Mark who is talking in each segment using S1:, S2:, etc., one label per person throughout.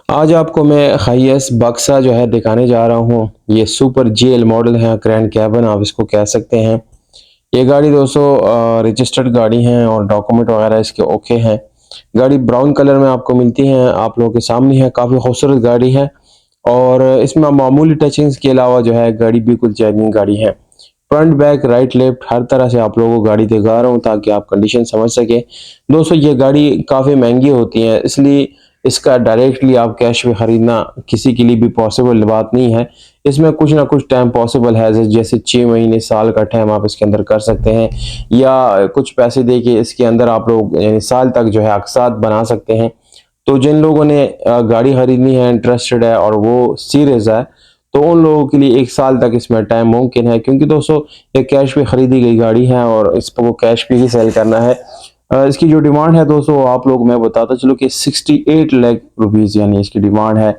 S1: आज आपको मैं हाईएस बक्सा जो है दिखाने जा रहा हूँ। ये सुपर जीएल मॉडल है, ग्रैंड कैबिन आप इसको कह सकते हैं। ये गाड़ी दोस्तों रजिस्टर्ड गाड़ी है और डॉक्यूमेंट वगैरह इसके ओके हैं। गाड़ी ब्राउन कलर में आपको मिलती है, आप लोगों के सामने है। काफ़ी खूबसूरत गाड़ी है और इसमें मामूली टचिंग्स के अलावा जो है गाड़ी बिल्कुल जेन्युइन गाड़ी है। Front back right left her तरह से आप लोगों को गाड़ी दिखा रहा हूँ ताकि आप कंडीशन समझ सके। दोस्तों ये गाड़ी काफ़ी महंगी होती है, इसलिए इसका डायरेक्टली आप कैश में खरीदना किसी के लिए भी पॉसिबल बात नहीं है। इसमें कुछ ना कुछ टाइम पॉसिबल है, जैसे 6 महीने साल का टाइम आप इसके अंदर कर सकते हैं, या कुछ पैसे दे के इसके अंदर आप लोग यानी साल तक जो है अक़सात बना सकते हैं। तो जिन लोगों ने गाड़ी खरीदनी है, इंटरेस्टेड है और वो सीरियस है, तो उन लोगों के लिए 1 साल तक इसमें टाइम मुमकिन है, क्योंकि दोस्तों ये कैश पे खरीदी गई गाड़ी है और इसको कैश पे ही सेल करना है। इसकी जो डिमांड है दोस्तों, आप लोग मैं बताता चलूँ कि 68 लाख रुपीज़ यानी इसकी डिमांड है।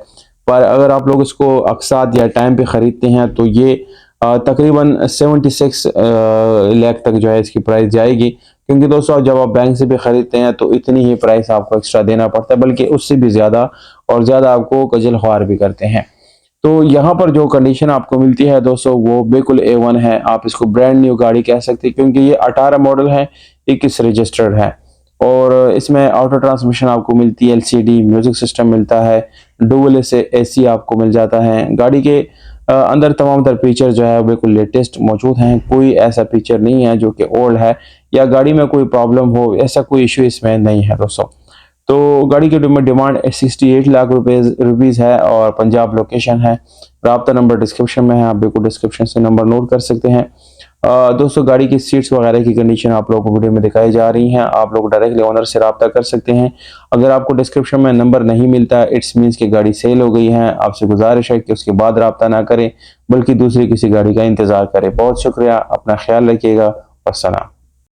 S1: पर अगर आप लोग इसको अक़सात या टाइम पे खरीदते हैं तो ये तकरीबन 76 लाख तक जो है इसकी प्राइस जाएगी, क्योंकि दोस्तों जब आप बैंक से भी खरीदते हैं तो इतनी ही प्राइस आपको एक्स्ट्रा देना पड़ता है, बल्कि उससे भी ज़्यादा और ज़्यादा आपको खजल ख्वार भी करते हैं। तो यहाँ पर जो कंडीशन आपको मिलती है दोस्तों वो बिल्कुल A1 है। आप इसको ब्रांड न्यू गाड़ी कह सकते हैं, क्योंकि ये 18 मॉडल है, 21 रजिस्टर्ड है और इसमें ऑटो ट्रांसमिशन आपको मिलती है, एलसीडी म्यूजिक सिस्टम मिलता है, डुअल से एसी आपको मिल जाता है। गाड़ी के अंदर तमाम तर फीचर जो है बिल्कुल लेटेस्ट मौजूद हैं। कोई ऐसा फीचर नहीं है जो कि ओल्ड है या गाड़ी में कोई प्रॉब्लम हो, ऐसा कोई इशू इसमें नहीं है दोस्तों। तो गाड़ी की डिमांड 68 लाख रुपीज़ है और पंजाब लोकेशन है। राब्ता नंबर डिस्क्रिप्शन में है, आप बिल्कुल डिस्क्रिप्शन से नंबर नोट कर सकते हैं। दोस्तों गाड़ी की सीट्स वगैरह की कंडीशन आप लोगों को वीडियो में दिखाई जा रही हैं। आप लोग डायरेक्टली ओनर से राब्ता कर सकते हैं। अगर आपको डिस्क्रिप्शन में नंबर नहीं मिलता, इट्स मीन्स कि गाड़ी सेल हो गई है। आपसे गुजारिश है कि उसके बाद राब्ता ना करें, बल्कि दूसरी किसी गाड़ी का इंतज़ार करें। बहुत शुक्रिया, अपना ख्याल रखिएगा। अस्सलाम।